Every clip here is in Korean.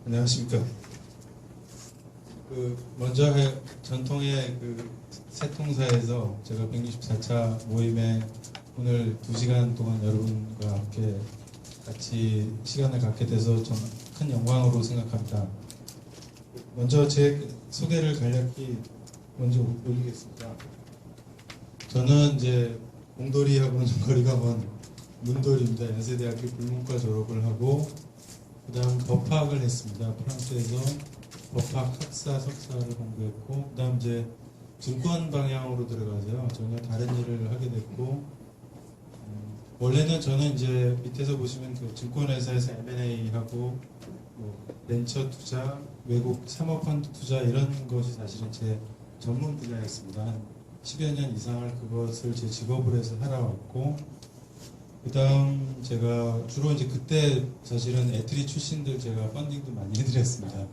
안녕하십니까. 먼저 전통의 세통사에서 제가 164차 모임에 오늘 2시간 동안 여러분과 함께 같이 시간을 갖게 돼서 좀 큰 영광으로 생각합니다. 먼저 제 소개를 간략히 먼저 올리겠습니다. 저는 이제 공돌이하고는 좀 거리가 먼 문돌입니다. 연세대학교 불문과 졸업을 하고 그 다음 법학을 했습니다. 프랑스에서 법학 학사 석사를 공부했고 그 다음 이제 증권 방향으로 들어가서요. 전혀 다른 일을 하게 됐고 원래는 저는 이제 밑에서 보시면 그 증권회사에서 M&A하고 벤처 투자, 외국 사모펀드 투자 이런 것이 사실은 제 전문 분야였습니다. 한 10여 년 이상을 그것을 제 직업으로 해서 살아왔고 그 다음 제가 주로 이제 그때 사실은 애트리 출신들 제가 펀딩도 많이 해드렸습니다.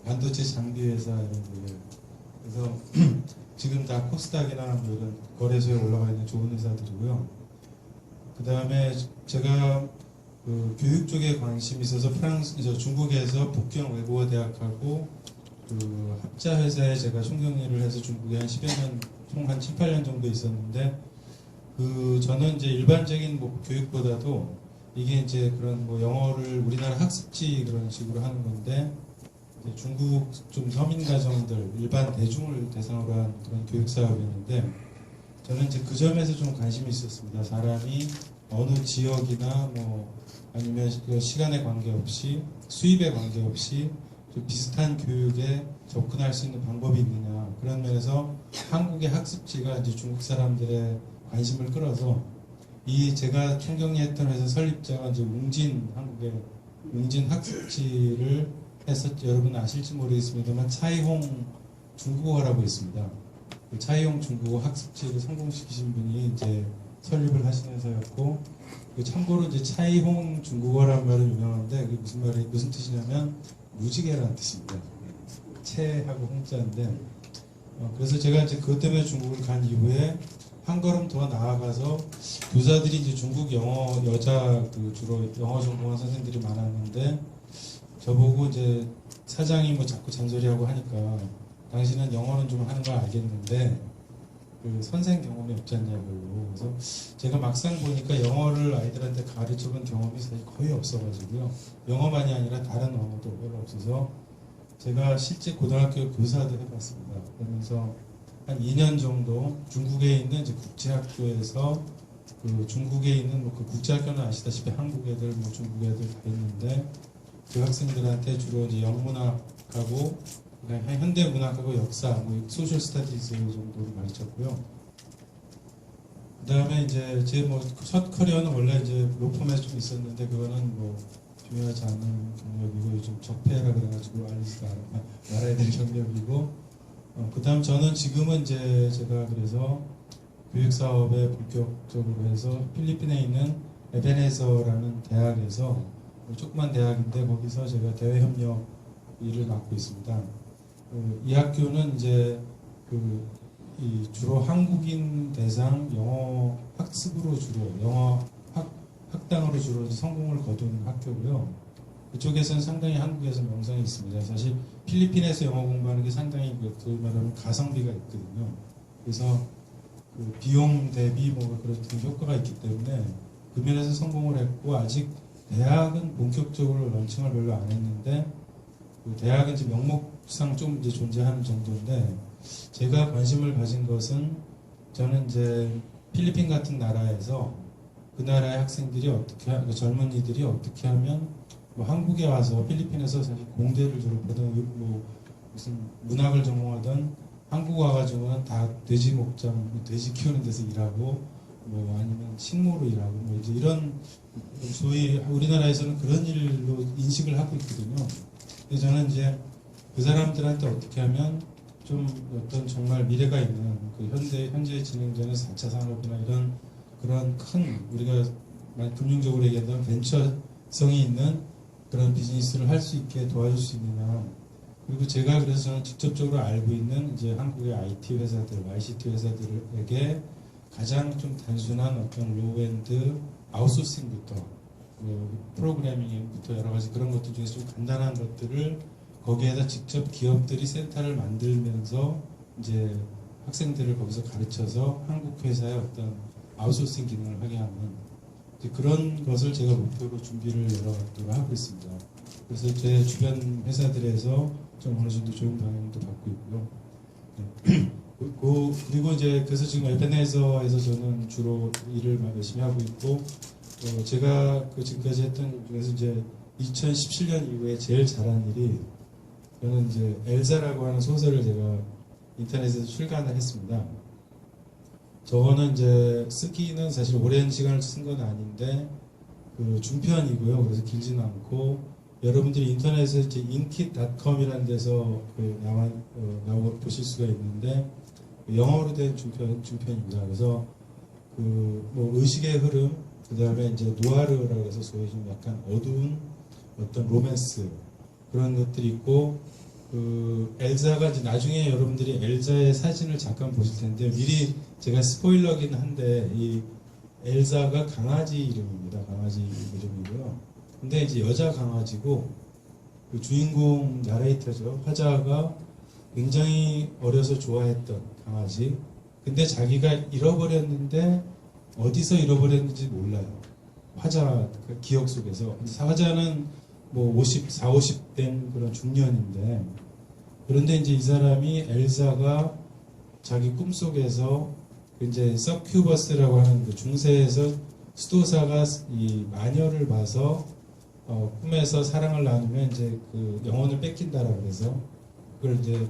반도체 장비 회사 이런 데 그래서 지금 다 코스닥이나 이런 거래소에 올라가 있는 좋은 회사들이고요. 그 다음에 제가 교육 쪽에 관심이 있어서 중국에서 북경 외국어 대학하고 합자 회사에 제가 총경리를 해서 중국에 한 10여 년, 총 한 7, 8년 정도 있었는데 저는 이제 일반적인 교육보다도 이게 이제 그런 영어를 우리나라 학습지 그런 식으로 하는 건데 이제 중국 좀 서민 가정들 일반 대중을 대상으로 한 그런 교육 사업이었는데 저는 이제 그 점에서 좀 관심이 있었습니다. 사람이 어느 지역이나 아니면 시간에 관계없이 수입에 관계없이 좀 비슷한 교육에 접근할 수 있는 방법이 있느냐 그런 면에서 한국의 학습지가 이제 중국 사람들의 관심을 끌어서 제가 총경리했던 회사 설립자가 이제 한국의 웅진 학습지를 해서 여러분 아실지 모르겠습니다만 차이홍 중국어라고 있습니다. 그 차이홍 중국어 학습지를 성공시키신 분이 이제 설립을 하신 회사였고 참고로 이제 차이홍 중국어라는 말이 유명한데 그게 무슨 뜻이냐면 무지개라는 뜻입니다. 채하고 홍자인데 그래서 제가 이제 그것 때문에 중국을 간 이후에 한 걸음 더 나아가서 교사들이 이제 중국 영어 주로 영어 전공한 선생님들이 많았는데 저보고 이제 사장이 자꾸 잔소리하고 하니까 당신은 영어는 좀 하는 걸 알겠는데 선생 경험이 없지 않냐 별로. 그래서 제가 막상 보니까 영어를 아이들한테 가르쳐본 경험이 사실 거의 없어가지고요. 영어만이 아니라 다른 언어도 별로 없어서 제가 실제 고등학교 교사도 해봤습니다. 그러면서 한 2년 정도 중국에 있는 이제 국제학교에서 중국에 있는 그 국제학교는 아시다시피 한국 애들, 중국 애들 다 있는데 그 학생들한테 주로 이제 영문학하고 그냥 현대문학하고 역사, 소셜 스타디즈 정도를 가르쳤고요. 그 다음에 이제 제 첫 커리어는 원래 이제 로펌에 좀 있었는데 그거는 중요하지 않은 경력이고 요즘 적폐라 그래가지고 알리지도 말아야 될 경력이고 그 다음 저는 지금은 이제 제가 그래서 교육 사업에 본격적으로 해서 필리핀에 있는 에베네저라는 대학에서 조그만 대학인데 거기서 제가 대외 협력 일을 맡고 있습니다. 이 학교는 이제 주로 한국인 대상 영어 학습으로 주로 영어 학당으로 주로 성공을 거둔 학교고요. 그쪽에서는 상당히 한국에서 명성이 있습니다. 사실 필리핀에서 영어 공부하는 게 상당히 그 말하면 가성비가 있거든요. 그래서 비용 대비 그런 효과가 있기 때문에 그 면에서 성공을 했고 아직 대학은 본격적으로 런칭을 별로 안 했는데 대학은 이제 명목상 좀 이제 존재하는 정도인데 제가 관심을 가진 것은 저는 이제 필리핀 같은 나라에서 그 나라의 학생들이 젊은이들이 어떻게 하면 한국에 와서 필리핀에서 사실 공대를 졸업하든 무슨 문학을 전공하든 한국 와가지고는 다 돼지 목장, 돼지 키우는 데서 일하고 아니면 식모로 일하고 이제 이런 소위 우리나라에서는 그런 일로 인식을 하고 있거든요. 그래서 저는 이제 그 사람들한테 어떻게 하면 좀 어떤 정말 미래가 있는 현재 진행되는 4차 산업이나 그런 큰 우리가 금융적으로 얘기한다면 벤처성이 있는 그런 비즈니스를 할 수 있게 도와줄 수 있느냐. 그리고 제가 그래서 저는 직접적으로 알고 있는 이제 한국의 IT 회사들, ICT 회사들에게 가장 좀 단순한 어떤 로우엔드 아웃소싱부터 뭐 프로그래밍부터 여러 가지 그런 것들 중에서 좀 간단한 것들을 거기에다 직접 기업들이 센터를 만들면서 이제 학생들을 거기서 가르쳐서 한국 회사의 어떤 아웃소싱 기능을 하게 하는 이제 그런 것을 제가 목표로 준비를 여러 각도로 하고 있습니다. 그래서 제 주변 회사들에서 좀 어느 정도 좋은 방향도 받고 있고요. 네. 그리고 이제 그래서 지금 에베네저에서 저는 주로 일을 열심히 하고 있고 제가 그 지금까지 했던 중에서 이제 2017년 이후에 제일 잘한 일이 저는 이제 엘사라고 하는 소설을 제가 인터넷에서 출간을 했습니다. 저거는 이제 쓰기는 사실 오랜 시간을 쓴 건 아닌데 그 중편이고요. 그래서 길지는 않고 여러분들이 인터넷에 이제 inkit.com이라는 데서 그 나와 보실 수가 있는데 영어로 된 중편입니다. 그래서 그 뭐 의식의 흐름, 그 다음에 이제 누아르라고 해서 소위 좀 약간 어두운 어떤 로맨스 그런 것들이 있고 그 엘사가 이제 나중에 여러분들이 엘사의 사진을 잠깐 보실 텐데 미리 제가 스포일러긴 한데 이 엘사가 강아지 이름입니다. 강아지 이름이고요. 근데 이제 여자 강아지고 그 주인공 나레이터죠. 화자가 굉장히 어려서 좋아했던 강아지. 근데 자기가 잃어버렸는데 어디서 잃어버렸는지 몰라요. 화자 그 기억 속에서. 화자는 뭐 50 된 그런 중년인데 그런데 이제 이 사람이 엘사가 자기 꿈속에서 이제 서큐버스라고 하는 그 중세에서 수도사가 이 마녀를 봐서 꿈에서 사랑을 나누면 이제 그 영혼을 뺏긴다라 그래서 그걸 이제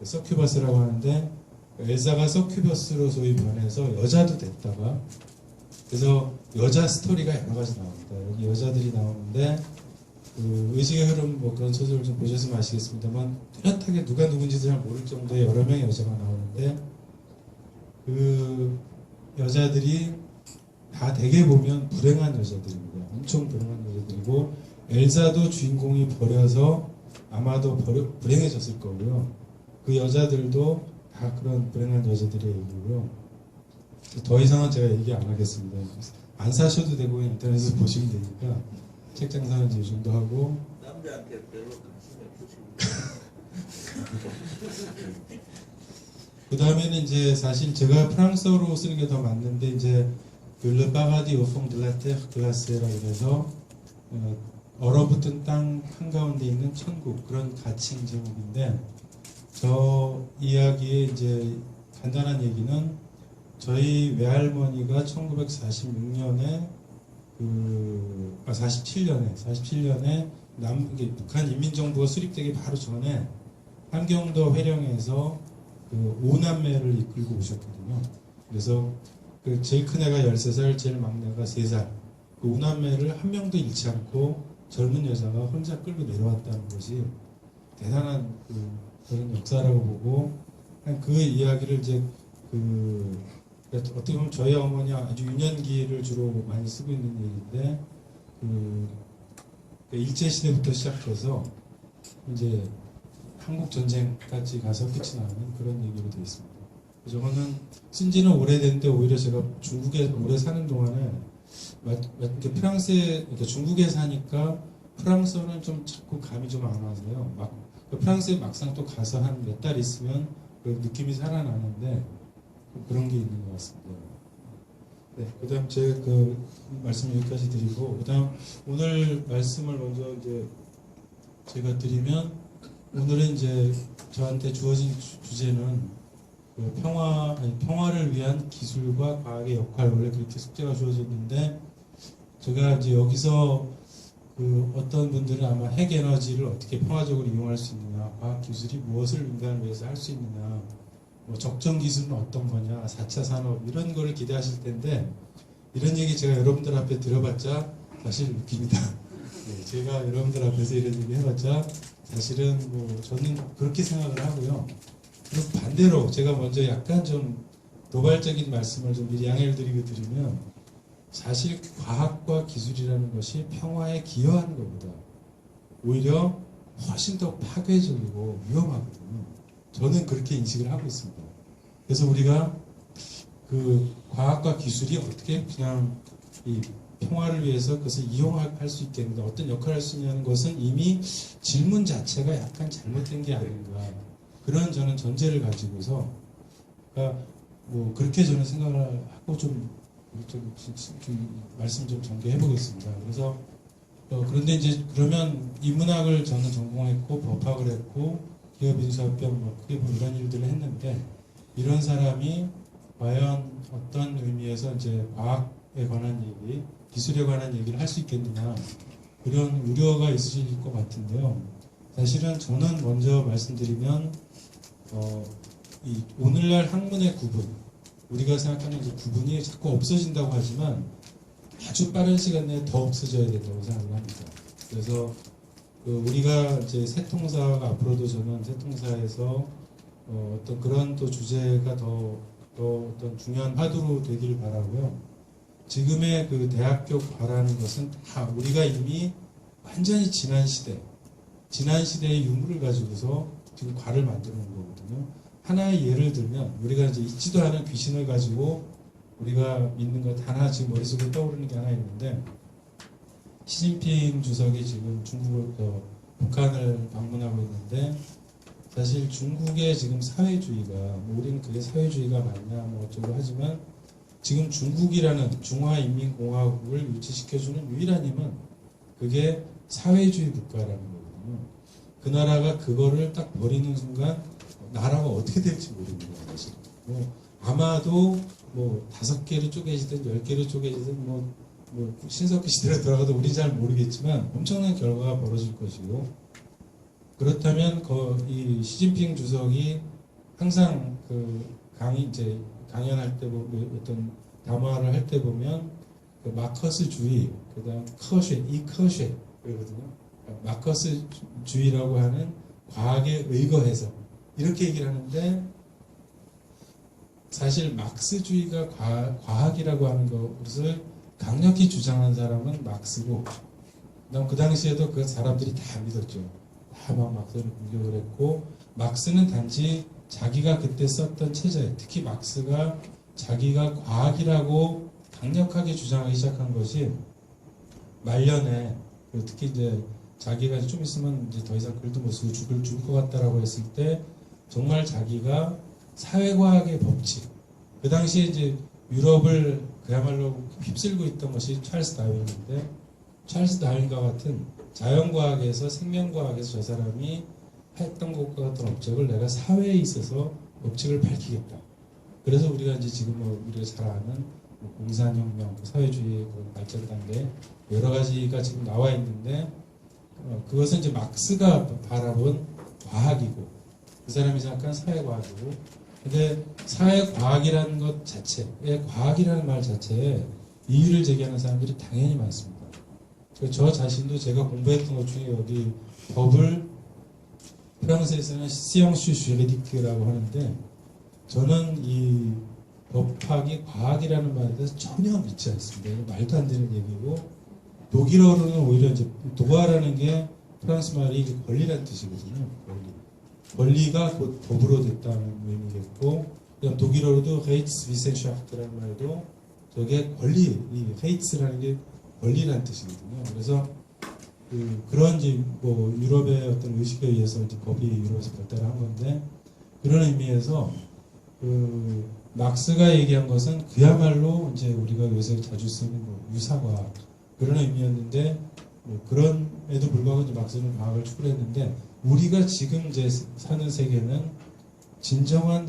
서큐버스라고 하는데 엘사가 서큐버스로 소위 변해서 여자도 됐다가 그래서 여자 스토리가 여러 가지 나옵니다. 여기 여자들이 나오는데 그 의식의 흐름 뭐 그런 소설을 좀 보셨으면 아시겠습니다만 뚜렷하게 누가 누군지도 잘 모를 정도의 여러 명의 여자가 나오는데 그 여자들이 다 대개 보면 불행한 여자들입니다. 엄청 불행한 여자들이고 엘사도 주인공이 버려서 아마도 불행해졌을 거고요. 그 여자들도 다 그런 불행한 여자들의 얘기고요. 더 이상은 제가 얘기 안 하겠습니다. 안 사셔도 되고 인터넷에서 보시면 되니까 책장 사는 이 정도 하고 남자한테 별로 관심이 없으시고 그 다음에는 이제 사실 제가 프랑스어로 쓰는 게 더 맞는데 이제 그 Le Paradis au fond de la terre glacé라 그래서 얼어붙은 땅 한가운데 있는 천국 그런 가칭 제목인데 저 이야기의 이제 간단한 얘기는 저희 외할머니가 1946년에 47년에 북한 인민정부가 수립되기 바로 전에 함경도 회령에서 그 5남매를 이끌고 오셨거든요. 그래서 그 제일 큰 애가 13살, 제일 막내가 3살. 그 5남매를 한 명도 잃지 않고 젊은 여자가 혼자 끌고 내려왔다는 것이 대단한 그런 역사라고 보고 그 이야기를 이제 어떻게 보면 저희 어머니 아주 유년기를 주로 많이 쓰고 있는 얘기인데 일제 시대부터 시작해서 이제 한국 전쟁까지 가서 끝이 나는 그런 얘기로 되어 있습니다. 저거는 쓴지는 오래됐는데 오히려 제가 중국에 오래 사는 동안에 프랑스에 그러니까 중국에 사니까 프랑스어는 좀 자꾸 감이 좀 안 와서요. 프랑스에 막상 또 가서 한 몇 달 있으면 그 느낌이 살아나는데 그런 게 있는 것 같습니다. 네, 그다음 제 그 말씀 여기까지 드리고 그다음 오늘 말씀을 먼저 이제 제가 드리면 오늘은 이제 저한테 주어진 주제는 그 평화를 위한 기술과 과학의 역할 원래 그렇게 숙제가 주어졌는데 제가 이제 여기서 그 어떤 분들은 아마 핵 에너지를 어떻게 평화적으로 이용할 수 있느냐, 과학 기술이 무엇을 인간을 위해서 할 수 있느냐, 뭐 적정 기술은 어떤 거냐, 4차 산업 이런 거를 기대하실 텐데 이런 얘기 제가 여러분들 앞에 들어봤자 사실 웃깁니다. 네, 제가 여러분들 앞에서 이런 얘기 해봤자 사실은 뭐 저는 그렇게 생각을 하고요. 그리고 반대로 제가 먼저 약간 좀 도발적인 말씀을 좀 미리 양해를 드리면 사실 과학과 기술이라는 것이 평화에 기여하는 것보다 오히려 훨씬 더 파괴적이고 위험하거든요. 저는 그렇게 인식을 하고 있습니다. 그래서 우리가 그 과학과 기술이 어떻게 그냥 이 평화를 위해서 그것을 이용할 수 있겠는가, 어떤 역할을 할 수 있냐는 것은 이미 질문 자체가 약간 잘못된 게 아닌가, 그런 저는 전제를 가지고서, 그러니까 뭐 그렇게 저는 생각을 하고 좀 말씀 좀 전개해 보겠습니다. 그래서 그런데 이제 그러면 인문학을 저는 전공했고 법학을 했고 기업인수합병 뭐 크게 뭐 이런 일들을 했는데, 이런 사람이 과연 어떤 의미에서 이제 과학에 관한 얘기, 기술에 관한 얘기를 할 수 있겠느냐, 그런 우려가 있으실 것 같은데요. 사실은 저는 먼저 말씀드리면 이 오늘날 학문의 구분, 우리가 생각하는 이제 구분이 자꾸 없어진다고 하지만 아주 빠른 시간 내에 더 없어져야 된다고 생각을 합니다. 그래서 우리가 이제 새통사가 앞으로도 저는 새통사에서 어떤 그런 또 주제가 더 어떤 중요한 화두로 되기를 바라고요. 지금의 그 대학교 과라는 것은 다 우리가 이미 완전히 지난 시대의 유물을 가지고서 지금 과를 만들어 놓은 거거든요. 하나의 예를 들면, 우리가 이제 있지도 않은 귀신을 가지고 우리가 믿는 것 하나 지금 머릿속에 떠오르는 게 하나 있는데, 시진핑 주석이 지금 북한을 방문하고 있는데, 사실 중국의 지금 사회주의가, 뭐 우리는 그게 사회주의가 맞냐 뭐 어쩌고 하지만, 지금 중국이라는 중화인민공화국을 유지시켜주는 유일한 힘은 그게 사회주의 국가라는 거거든요. 그 나라가 그거를 딱 버리는 순간 나라가 어떻게 될지 모르는 거예요, 사실. 뭐 아마도 뭐 5개로 쪼개지든 10개로 쪼개지든 뭐 신석기 시대로 들어가도 우리 잘 모르겠지만 엄청난 결과가 벌어질 것이고, 그렇다면 이 시진핑 주석이 항상 강연할 때 어떤 담화를 할 때 보면 그 마커스주의, 그다음 이커쉐 그러거든요. 마커스주의라고 하는 과학에 의거해서 이렇게 얘기를 하는데, 사실 막스주의가 과학이라고 하는 것을 강력히 주장한 사람은 막스고, 그 당시에도 그 사람들이 다 믿었죠. 다 막 막스를 공격을 했고, 막스는 단지 자기가 그때 썼던 체제, 특히 막스가 자기가 과학이라고 강력하게 주장하기 시작한 것이 말년에, 특히 이제 자기가 좀 있으면 이제 더 이상 글도 못 쓰고 죽을 것 같다라고 했을 때, 정말 자기가 사회과학의 법칙, 그 당시에 이제 유럽을 그야말로 휩쓸고 있던 것이 찰스 다윈인데, 찰스 다윈과 같은 자연과학에서 생명과학에서 저 사람이 했던 것과 같은 업적을 내가 사회에 있어서 법칙을 밝히겠다. 그래서 우리가 이제 지금 우리가 잘 아는 공산혁명, 사회주의의 발전 단계 여러 가지가 지금 나와 있는데, 그것은 이제 막스가 바라본 과학이고 그 사람이 생각한 사회과학이고, 근데 사회과학이라는 것 자체에, 과학이라는 말 자체에 이의를 제기하는 사람들이 당연히 많습니다. 저 자신도 제가 공부했던 것 중에 여기 법을 프랑스에서는 시앙슈 슈레디크라고 하는데, 저는 이 법학이 과학이라는 말에 대해서 전혀 믿지 않습니다. 이거 말도 안 되는 얘기고, 독일어로는 오히려 이제 도화라는 게 프랑스 말이 권리라는 뜻이거든요. 권리가 곧 법으로 됐다는 의미겠고, 그다음 독일어로도 Rechtswissenschaft라는 말도 저게 권리, 이 Rechts라는 게 권리라는 뜻이거든요. 그래서 그런 이제 뭐 유럽의 어떤 의식에 의해서 이제 법이 유럽에서 발달한 건데, 그런 의미에서 막스가 얘기한 것은 그야말로 이제 우리가 요새 자주 쓰는 유사과학 그런 의미였는데, 그런에도 불구하고 이제 막스는 과학을 추구했는데, 우리가 지금 이제 사는 세계는 진정한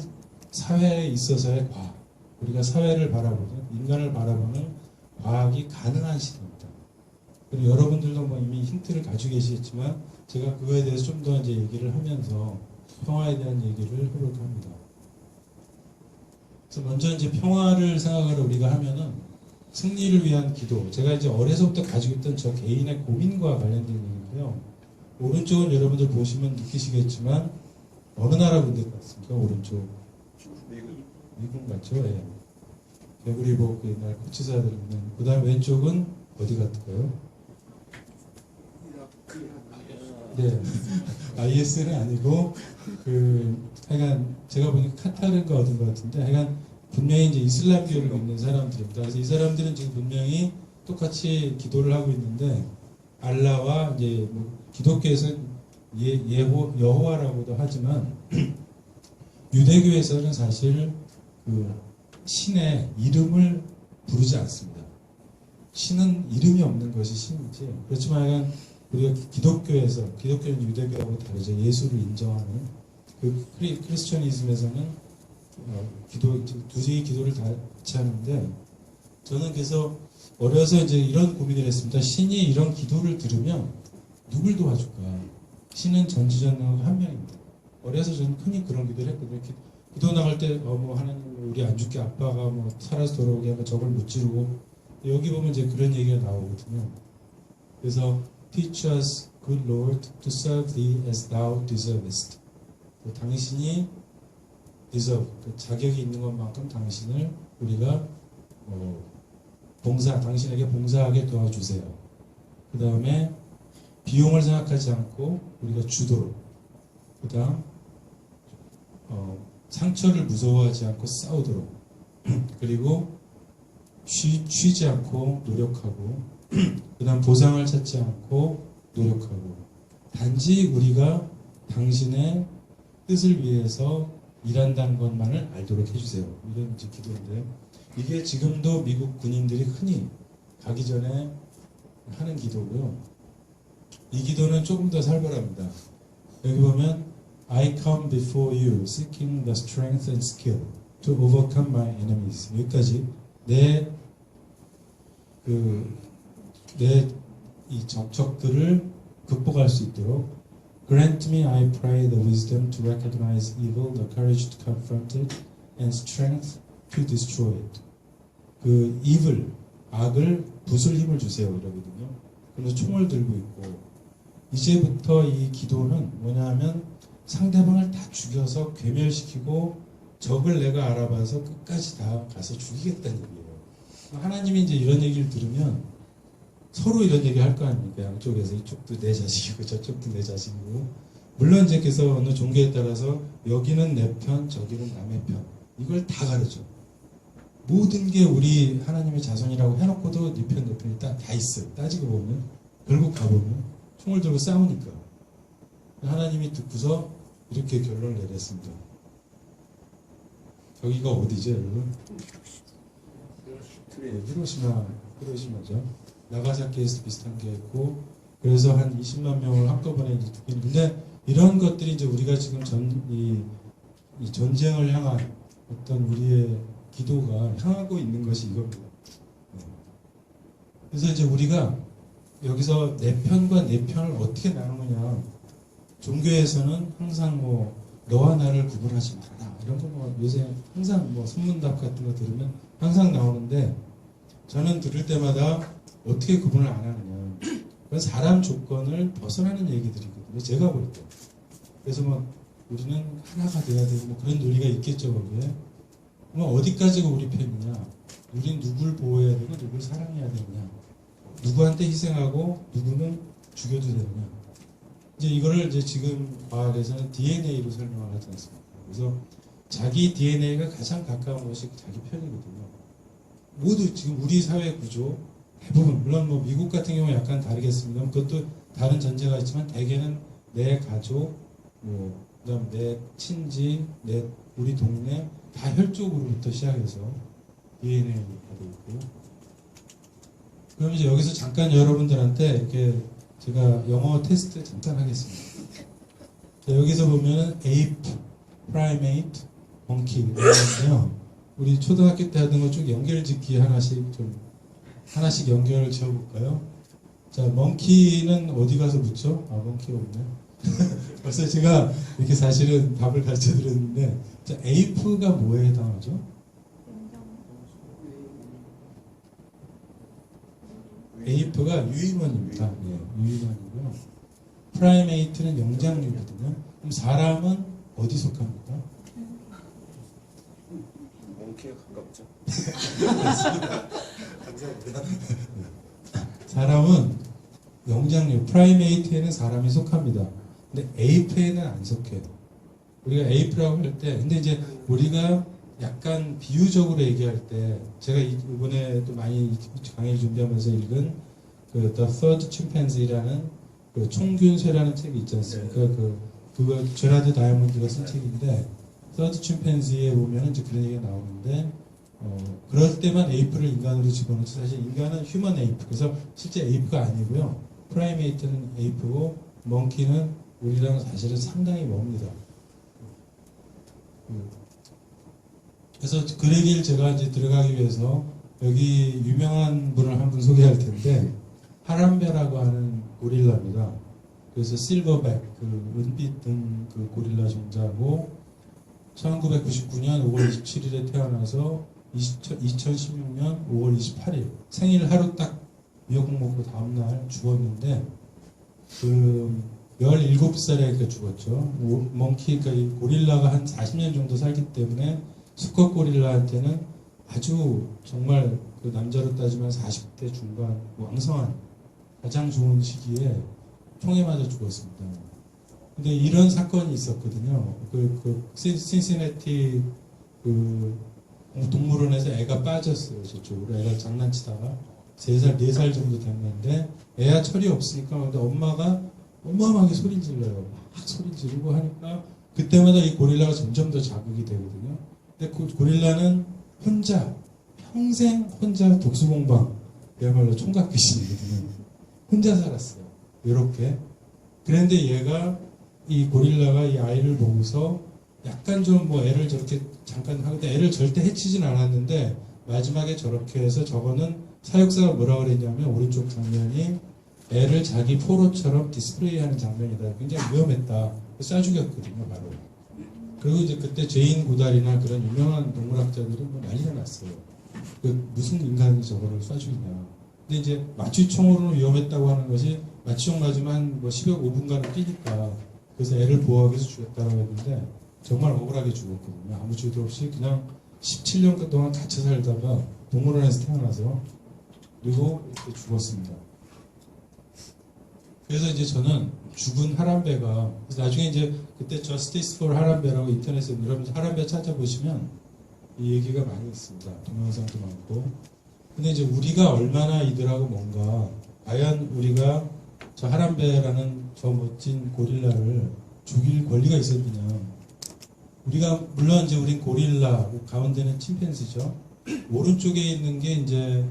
사회에 있어서의 과학, 우리가 사회를 바라보는, 인간을 바라보는 과학이 가능한 시대입니다. 그리고 여러분들도 뭐 이미 힌트를 가지고 계시겠지만, 제가 그거에 대해서 좀 더 이제 얘기를 하면서 평화에 대한 얘기를 해볼까 합니다. 그래서 먼저 이제 평화를 생각하러 우리가 하면은 승리를 위한 기도, 제가 이제 어려서부터 가지고 있던 저 개인의 고민과 관련된 얘기인데요. 오른쪽은 여러분들 보시면 느끼시겠지만 어느 나라 군대 같습니까? 오른쪽 미국 같죠? 예. 개구리복 옛날 코치사들 있는. 그 다음 왼쪽은 어디 같을까요? 네. IS는 아니고 하여간 제가 보니까 카타르인가 어딘 것 같은데, 하여간 분명히 이제 이슬람교를 믿는 사람들입니다. 그래서 이 사람들은 지금 분명히 똑같이 기도를 하고 있는데 알라와 이제 뭐 기독교에서는 여호와라고도 하지만 유대교에서는 사실 그 신의 이름을 부르지 않습니다. 신은 이름이 없는 것이 신이지. 그렇지만 우리가 기독교는 유대교하고 다르죠. 예수를 인정하는 그 크리스천이즘에서는 두지의 기도를 같이 하는데 저는 그래서 어려서 이제 이런 고민을 했습니다. 신이 이런 기도를 들으면 누굴 도와줄까? 신은 전지전능한 한 명입니다. 어려서 저는 흔히 그런 기도를 했거든요. 기도 나갈 때 뭐 하나님 우리 안 죽게 아빠가 뭐 살아서 돌아오게 하면 적을 무찌르고 여기 보면 이제 그런 얘기가 나오거든요. 그래서 teach us, good Lord, to serve thee as thou deservest. 당신이 deserve, 자격이 있는 것만큼 당신을 우리가 당신에게 봉사하게 도와주세요. 그 다음에 비용을 생각하지 않고 우리가 주도록. 그 다음 상처를 무서워하지 않고 싸우도록. 그리고 쉬지 않고 노력하고 그 다음 보상을 찾지 않고 노력하고 단지 우리가 당신의 뜻을 위해서 일한다는 것만을 알도록 해주세요. 이런 이제 기도인데 이게 지금도 미국 군인들이 흔히 가기 전에 하는 기도고요. 이 기도는 조금 더 살벌합니다. 여기 보면 I come before you seeking the strength and skill to overcome my enemies. 여기까지 내 이 적들을 극복할 수 있도록 Grant me, I pray, the wisdom to recognize evil, the courage to confront it, and strength to destroy it. 그 evil, 악을 부술 힘을 주세요 이러거든요. 그래서 총을 들고 있고 이제부터 이 기도는 뭐냐면 상대방을 다 죽여서 괴멸시키고 적을 내가 알아봐서 끝까지 다 가서 죽이겠다는 얘기예요. 하나님이 이제 이런 얘기를 들으면 서로 이런 얘기 할 거 아닙니까? 양쪽에서 이쪽도 내 자식이고 저쪽도 내 자식이고 물론 이제 그래서 어느 종교에 따라서 여기는 내 편, 저기는 남의 편 이걸 다 가르쳐. 모든 게 우리 하나님의 자손이라고 해놓고도 네 편, 내 편이 다 있어요. 따지고 보면 결국 가보면 총을 들고 싸우니까 하나님이 듣고서 이렇게 결론을 내렸습니다. 여기가 어디죠, 여러분? 히로시마죠. 나가사키에서 비슷한 게 있고, 그래서 한 20만 명을 한꺼번에 이제 죽이는데, 이런 것들이 이제 우리가 지금 이 전쟁을 향한 어떤 우리의 기도가 향하고 있는 것이 이겁니다. 그래서 이제 우리가 여기서 내 편과 내 편을 어떻게 나누느냐. 종교에서는 항상 뭐, 너와 나를 구분하지 말아라. 이런 거 뭐 요새 항상 뭐 선문답 같은 거 들으면 항상 나오는데 저는 들을 때마다 어떻게 구분을 안 하느냐. 그건 사람 조건을 벗어나는 얘기들이거든요. 제가 볼 때. 그래서 뭐 우리는 하나가 돼야 되고 뭐 그런 논리가 있겠죠. 거기에. 뭐 어디까지가 우리 편이냐. 우린 누굴 보호해야 되고 누굴 사랑해야 되느냐. 누구한테 희생하고 누구는 죽여도 되느냐. 이제 이거를 이제 지금 과학에서는 DNA로 설명을 하지 않습니까? 그래서 자기 DNA가 가장 가까운 것이 자기 편이거든요. 모두 지금 우리 사회 구조 대부분 물론 뭐 미국 같은 경우 약간 다르겠습니다. 그것도 다른 전제가 있지만 대개는 내 가족, 뭐 그다음 내 친지, 우리 동네 다 혈족으로부터 시작해서 DNA로 가고 있고. 그럼 이제 여기서 잠깐 여러분들한테 이렇게 제가 영어 테스트 잠깐 하겠습니다. 자, 여기서 보면은 ape, primate, monkey 이런데요. 우리 초등학교 때 하던 거 쭉 연결짓기 하나씩 연결을 지어볼까요? 자, monkey는 어디 가서 묻죠? 아, monkey가 없네. 벌써 제가 이렇게 사실은 답을 가르쳐 드렸는데, 자, ape가 뭐에 해당하죠? ape가 유인원입니다. 예, 유인원이고요. primate는 영장류거든요. 그럼 사람은 어디 속합니까? 몽키에 가깝죠. 감사합니다. 사람은 영장류, 프라이메이트에는 사람이 속합니다. 근데 에이프에는 안 속해요. 우리가 에이프라고 할 때, 근데 이제 우리가 약간 비유적으로 얘기할 때 제가 이번에 또 많이 강의 준비하면서 읽은 그 The Third Chimpanzee라는 그 총균쇠라는 책이 있지 않습니까? 그거 제라드 다이아몬드가 쓴 책인데 Third Chimpanzee에 보면 이제 그런 얘기가 나오는데 그럴 때만 에이프를 인간으로 집어넣지 사실 인간은 휴먼 에이프 그래서 실제 에이프가 아니고요. 프라이메이트는 에이프고 멍키는 우리랑 사실은 상당히 멉니다. 그래서 그 얘기를 제가 이제 들어가기 위해서 여기 유명한 분을 한 분 소개할 텐데 하람베라고 하는 고릴라입니다. 그래서 실버백 그 은빛 등 그 고릴라 종자고 1999년 5월 27일에 태어나서 2016년 5월 28일 생일 하루 딱 미역국 먹고 다음날 죽었는데 그 17살에 죽었죠. 멍키 그러니까 이 고릴라가 한 40년 정도 살기 때문에 수컷 고릴라한테는 아주 정말 그 남자로 따지면 40대 중반 왕성한 가장 좋은 시기에 총에 맞아 죽었습니다. 근데 이런 사건이 있었거든요. 신시내티 그 동물원에서 애가 빠졌어요. 저쪽으로 애가 장난치다가 3살, 4살 정도 됐는데 애야 철이 없으니까 근데 엄마가 어마어마하게 소리를 질러요. 막 소리를 지르고 하니까 그때마다 이 고릴라가 점점 더 자극이 되거든요. 근데 그 고릴라는 혼자 평생 혼자 독수공방 그야말로 총각 귀신이거든요. 혼자 살았어요. 이렇게. 그런데 얘가 이 고릴라가 이 아이를 보고서 약간 좀 뭐 애를 저렇게 잠깐 하는데 애를 절대 해치진 않았는데 마지막에 저렇게 해서 저거는 사육사가 뭐라 그랬냐면 오른쪽 장면이 애를 자기 포로처럼 디스플레이하는 장면이다. 굉장히 위험했다. 쏴 죽였거든요, 바로. 그리고 이제 그때 제인 고달이나 그런 유명한 동물학자들은 뭐 난리가 났어요. 무슨 인간이 저거를 쏴 죽이냐. 근데 이제 마취총으로는 위험했다고 하는 것이 마취총 맞으면 뭐 10여 5분간은 뛰니까 그래서 애를 보호하기 위해서 죽였다고 했는데 정말 억울하게 죽었거든요. 아무 죄도 없이 그냥 17년 동안 갇혀 살다가 동물원에서 태어나서 그리고 이렇게 죽었습니다. 그래서 이제 저는 죽은 하람베가 나중에 이제 그때 저스티스 폴 하람베라고 인터넷에 여러분 하람베 찾아보시면 이 얘기가 많이 있습니다. 동영상도 많고. 근데 이제 우리가 얼마나 이들하고 뭔가 과연 우리가 저 하람베라는 저 멋진 고릴라를 죽일 권리가 있었느냐. 우리가 물론 이제 우린 고릴라 가운데는 침팬지죠. 오른쪽에 있는 게 이제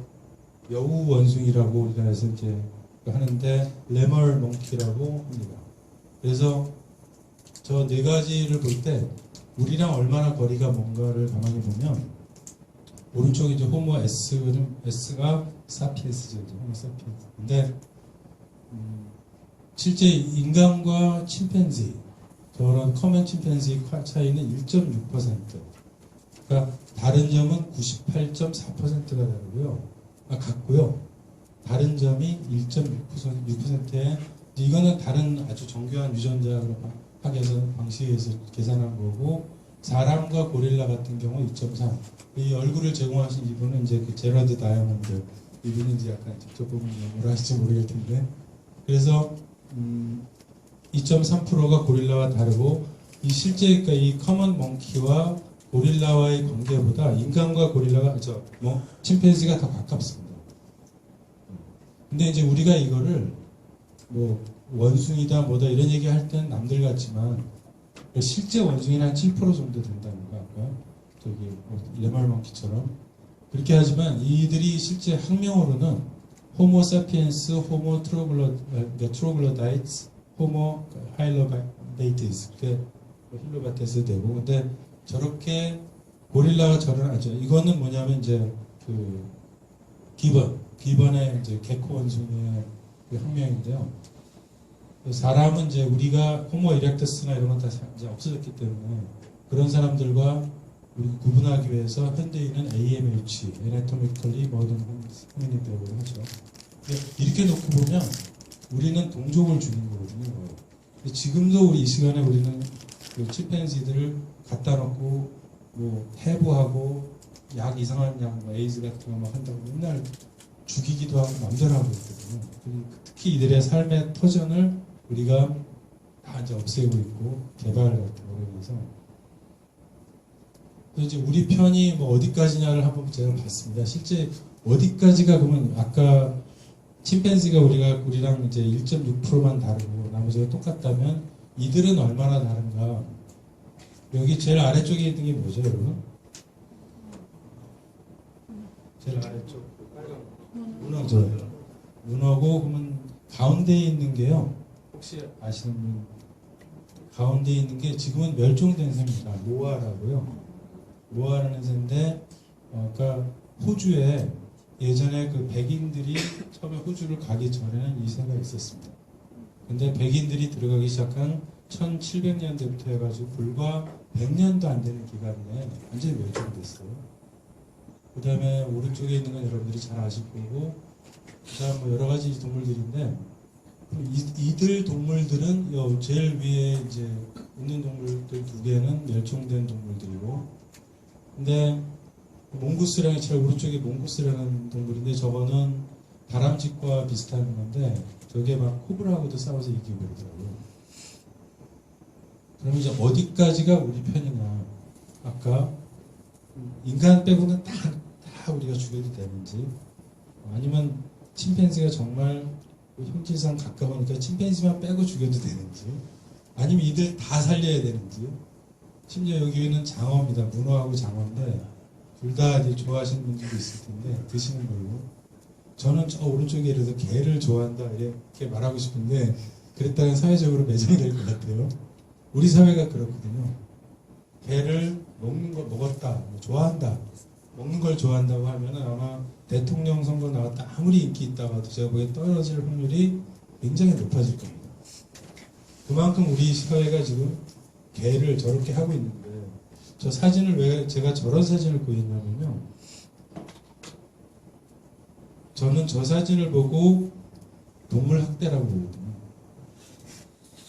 여우 원숭이라고 우리나라에서 이제 하는데 레멀 몽키라고 합니다. 그래서 저 네 가지를 볼 때 우리랑 얼마나 거리가 뭔가를 가만히 보면 오른쪽에 이제 호모 S가 사피엔스죠. 호모 사피엔스. 근데 실제 인간과 침팬지 저런 커먼 침팬지 차이는 1.6%. 그러니까 다른 점은 98.4%가 다르고요. 같고요. 다른 점이 1.6%에 이거는 다른 아주 정교한 유전자 학에서 방식에서 계산한 거고 사람과 고릴라 같은 경우 2.3. 이 얼굴을 제공하신 이분은 이제 그 제라드 다이아몬드 이분은 이제 약간 직접 보면 뭐라 하실지 모르겠을 텐데 그래서 2.3%가 고릴라와 다르고 이 실제 그러니까 이 커먼 몽키와 고릴라와의 관계보다 인간과 고릴라가 침팬지가 더 가깝습니다. 근데 이제 우리가 이거를 뭐 원숭이다 뭐다 이런 얘기 할 때는 남들 같지만 실제 원숭이는 한 7% 정도 된다니까 아까 저기 레말몽키처럼 그렇게 하지만 이들이 실제 학명으로는 호모 사피엔스, 호모 트로글로다이츠, 호모 하일로바테스 이렇게 힐로바테스 되고 근데 저렇게 고릴라가 저런 하죠. 이거는 뭐냐면 이제 그 기번의 이제 개코 원숭이의 그 학명인데요. 사람은 이제 우리가 호모 이렉터스나 이런 건 다 이제 없어졌기 때문에 그런 사람들과 우리 구분하기 위해서 현대인은 AMH, Anatomically Modern Hominid라고 하죠. 이렇게 놓고 보면 우리는 동족을 주는 거거든요. 근데 지금도 우리 이 시간에 우리는 그 침팬지들을 갖다 놓고 뭐 해부하고 약 이상한 약, 뭐 에이즈 같은 거 막 한다고 맨날 죽이기도 하고 맘대로 하고 있거든요. 특히 이들의 삶의 터전을 우리가 다 이제 없애고 있고 개발 같은 거에 대해서 그래서 이제 우리 편이 뭐 어디까지냐를 한번 제가 봤습니다. 실제 어디까지가 그러면 아까 침팬지가 우리랑 이제 1.6%만 다르고 나머지가 똑같다면 이들은 얼마나 다른가? 여기 제일 아래쪽에 있는 게 뭐죠, 여러분? 제일 아래쪽 빨간 문어죠. 문어고 그러면 가운데에 있는 게요. 혹시 아시는 분? 가운데에 있는 게 지금은 멸종된 새입니다. 모아라고요. 모아라는 새인데 아까 호주에 예전에 그 백인들이 처음에 호주를 가기 전에는 이 새가 있었습니다. 근데 백인들이 들어가기 시작한 1700년대부터 해가지고 불과 100년도 안 되는 기간 내에 완전히 멸종됐어요. 그 다음에 오른쪽에 있는 건 여러분들이 잘 아실 거고, 그 다음 뭐 여러 가지 동물들인데, 이들 동물들은 제일 위에 이제 있는 동물들 두 개는 멸종된 동물들이고, 근데 몽구스랑이 제일 오른쪽에 몽구스라는 동물인데 저거는 다람쥐과 비슷한 건데 저게 막 코브라하고도 싸워서 이기고 그러더라고요. 그럼 이제 어디까지가 우리 편이냐? 아까 인간 빼고는 다 우리가 죽여도 되는지, 아니면 침팬지가 정말 형질상 가까우니까 침팬지만 빼고 죽여도 되는지, 아니면 이들 다 살려야 되는지. 심지어 여기는 장어입니다. 문어하고 장어인데 둘 다 이제 좋아하시는 분들도 있을 텐데 드시는 걸로. 저는 저 오른쪽에 이래서 게를 좋아한다 이렇게 말하고 싶은데 그랬다면 사회적으로 매장될 것 같아요. 우리 사회가 그렇거든요. 게를 먹는 거 먹었다, 좋아한다, 먹는 걸 좋아한다고 하면 아마 대통령 선거 나왔다 아무리 인기 있다고 해도 제가 보기엔 떨어질 확률이 굉장히 높아질 겁니다. 그만큼 우리 사회가 지금 개를 저렇게 하고 있는데, 저 사진을 왜 제가 저런 사진을 보였냐면요, 저는 저 사진을 보고 동물 학대라고 보거든요.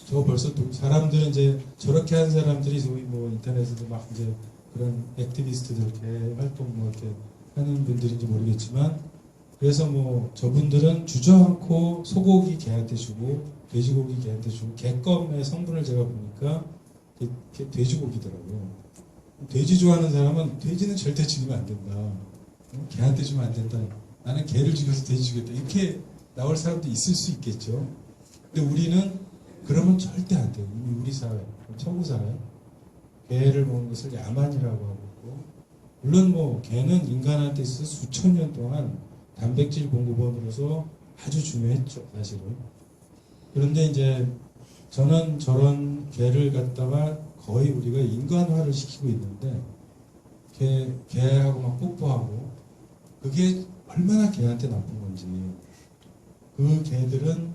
저 벌써 사람들은 이제 저렇게 한 사람들이 소위 뭐 인터넷에도 막 이제 그런 액티비스트들 이렇게 활동 뭐 이렇게 하는 분들인지 모르겠지만, 그래서 뭐 저분들은 주저앉고 소고기 개한테 주고 돼지고기 개한테 주고, 개껌의 성분을 제가 보니까 돼지고기더라고요. 돼지 좋아하는 사람은 돼지는 절대 죽이면 안 된다, 개한테 주면 안 된다, 나는 개를 죽여서 돼지 죽였다, 이렇게 나올 사람도 있을 수 있겠죠. 근데 우리는 그러면 절대 안 돼요. 이미 우리 사회, 천구 사회, 개를 먹는 것을 야만이라고 하고 있고, 물론 뭐 개는 인간한테 있어서 수천 년 동안 단백질 공급원으로서 아주 중요했죠, 사실은. 그런데 이제 저는 저런 개를 갖다가 거의 우리가 인간화를 시키고 있는데, 개하고 막 뽀뽀하고, 그게 얼마나 개한테 나쁜 건지. 그 개들은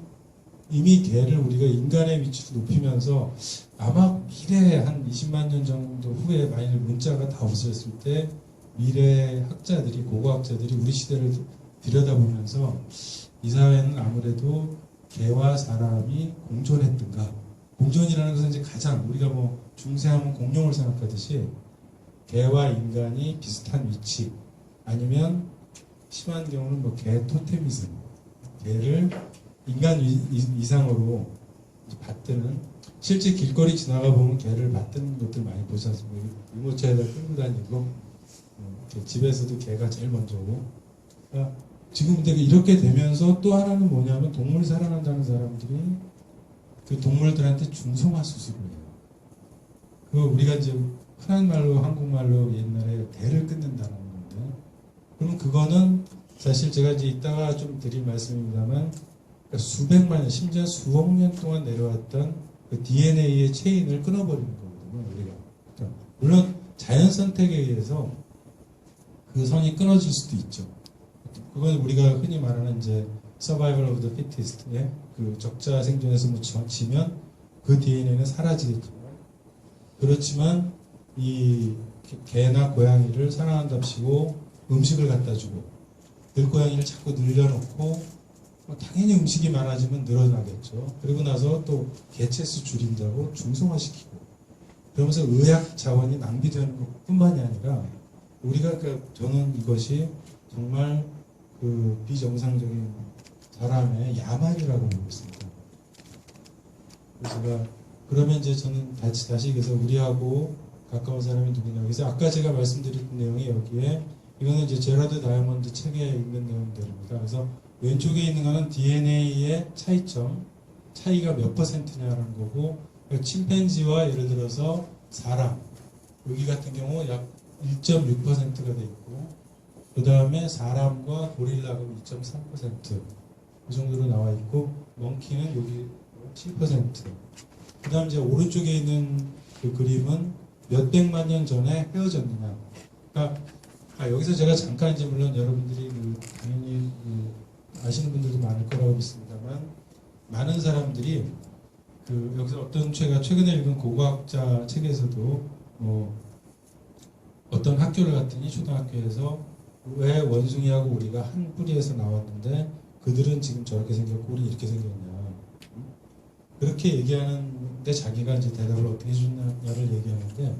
이미 개를 우리가 인간의 위치로 높이면서 아마 미래에 한 20만 년 정도 후에 만일 문자가 다 없어졌을 때 미래 학자들이, 고고학자들이 우리 시대를 들여다보면서 이 사회는 아무래도 개와 사람이 공존했던가, 공존이라는 것은 이제 가장 우리가 뭐 중세하면 공룡을 생각하듯이 개와 인간이 비슷한 위치, 아니면 심한 경우는 뭐 개 토테미즘, 개를 인간 이상으로 받드는, 실제 길거리 지나가 보면 개를 받드는 것들 많이 보지 않습니까? 유모차에다 끌고 다니고, 집에서도 개가 제일 먼저고. 그러니까 지금 근데 이렇게 되면서 또 하나는 뭐냐면, 동물 사랑한다는 사람들이 그 동물들한테 중성화 수술을 해요. 그 우리가 이제 흔한 말로, 한국말로 옛날에 대를 끊는다는 건데, 그러면 그거는 사실 제가 이제 이따가 좀 드릴 말씀입니다만, 그러니까 수백만 년, 심지어 수억 년 동안 내려왔던 그 DNA의 체인을 끊어버리는 거거든요, 우리가. 그러니까 물론 자연 선택에 의해서 그 선이 끊어질 수도 있죠. 그건 우리가 흔히 말하는 이제 survival of the fittest, 예? 그 적자 생존에서 묻히면 그 DNA는 사라지겠죠. 그렇지만 이 개나 고양이를 사랑한답시고 음식을 갖다 주고, 들고양이를 자꾸 늘려놓고, 당연히 음식이 많아지면 늘어나겠죠. 그리고 나서 또 개체수 줄인다고 중성화시키고, 그러면서 의학 자원이 낭비되는 것뿐만이 아니라 우리가, 저는 이것이 정말 그 비정상적인 사람의 야만이라고 보고 있습니다. 그래서 제가 그러면 이제 저는 다시 그래서 우리하고 가까운 사람이 누구냐. 그래서 아까 제가 말씀드린 내용이 여기에 이거는 이제 제러드 다이아몬드 책에 있는 내용들입니다. 그래서 왼쪽에 있는 거는 DNA의 차이점, 차이가 몇 %냐라는 거고, 침팬지와 예를 들어서 사람, 여기 같은 경우 약 1.6%가 돼 있고, 그 다음에 사람과 고릴라가 2.3%, 그 정도로 나와 있고, 멍키는 여기 7%. 그 다음 이제 오른쪽에 있는 그 그림은 몇백만 년 전에 헤어졌느냐. 그러니까 여기서 제가 잠깐 이제 물론 여러분들이 당연히 아시는 분들도 많을 거라고 믿습니다만, 많은 사람들이 여기서 어떤 최근에 읽은 고고학자 책에서도 어떤 학교를 갔더니 초등학교에서 왜 원숭이하고 우리가 한 뿌리에서 나왔는데 그들은 지금 저렇게 생겼고 우리 이렇게 생겼냐. 그렇게 얘기하는데 자기가 이제 대답을 어떻게 해주냐를 얘기하는데,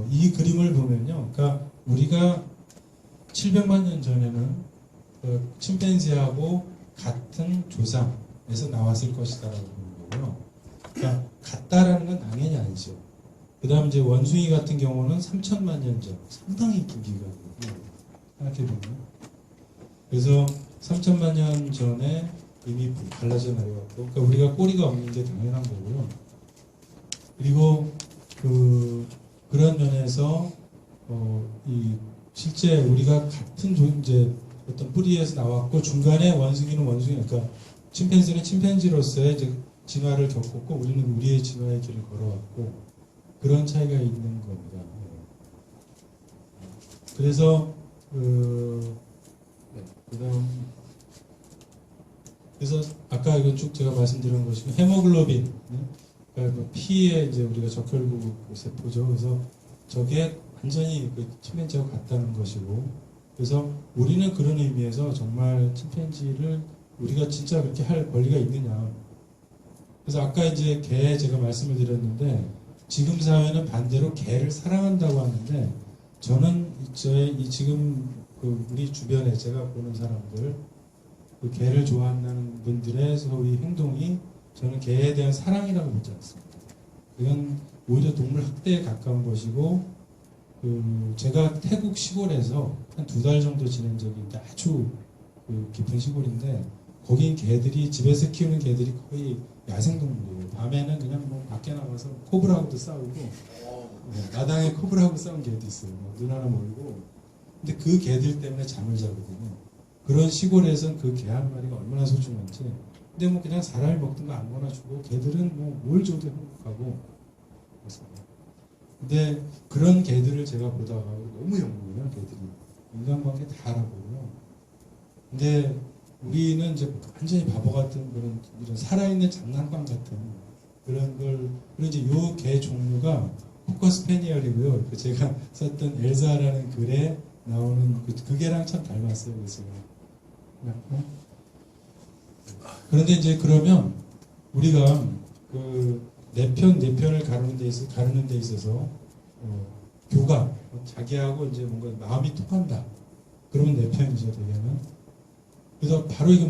이 그림을 보면요. 그러니까 우리가 700만 년 전에는 침팬지하고 같은 조상에서 나왔을 것이다라고 보는 거고요. 그러니까 같다라는 건 당연히 아니죠. 그 다음 이제 원숭이 같은 경우는 3천만 년 전, 상당히 긴 기간이거든요. 생각해보면. 그래서 3천만 년 전에 이미 갈라져 내려왔고, 그러니까 우리가 꼬리가 없는 게 당연한 거고요. 그리고 그런 면에서 실제 우리가 같은 이제 어떤 뿌리에서 나왔고, 중간에 원숭이는 원숭이, 그러니까 침팬지는 침팬지로서의 이제 진화를 겪었고, 우리는 우리의 진화의 길을 걸어왔고, 그런 차이가 있는 겁니다. 그래서 그래서 아까 이거 쭉 제가 말씀드린 것이 헤모글로빈, 그러니까 피에 이제 우리가 적혈구 세포죠. 그래서 저게 완전히 그 침팬지하고 같다는 것이고, 그래서 우리는 그런 의미에서 정말 침팬지를 우리가 진짜 그렇게 할 권리가 있느냐. 그래서 아까 이제 개 제가 말씀을 드렸는데, 지금 사회는 반대로 개를 사랑한다고 하는데, 저는 지금 우리 주변에 제가 보는 사람들, 그 개를 좋아한다는 분들의 소위 행동이 저는 개에 대한 사랑이라고 보지 않습니다. 이건 오히려 동물 학대에 가까운 것이고, 제가 태국 시골에서 한 2달 정도 지낸 적이 있는데, 아주 깊은 시골인데, 거긴 개들이, 집에서 키우는 개들이 거의 야생동물이에요. 밤에는 그냥 뭐 밖에 나가서 코브라하고도 싸우고, 마당에 코브라하고 싸운 개도 있어요. 눈 하나 멀고. 근데 그 개들 때문에 잠을 자거든요. 그런 시골에선 그 개 한 마리가 얼마나 소중한지. 근데 뭐 그냥 사람이 먹던 거 아무거나 주고, 개들은 뭐 뭘 줘도 행복하고. 그렇습니다. 근데 그런 개들을 제가 보다가 너무 영웅이에요, 개들이. 인간관계 다 알아보고요. 근데 우리는 이제 완전히 바보 같은 그런 이런 살아있는 장난감 같은 그런 걸, 그리고 이제 요 개 종류가 코커 스패니얼이고요. 제가 썼던 엘사라는 글에 나오는 그 개랑 참 닮았어요. 그래서 그런데 이제 그러면 우리가 네 편을 가르는 데 있어서 교감, 자기하고 이제 뭔가 마음이 통한다. 그러면 네 편이죠, 대개는. 그래서 바로 이거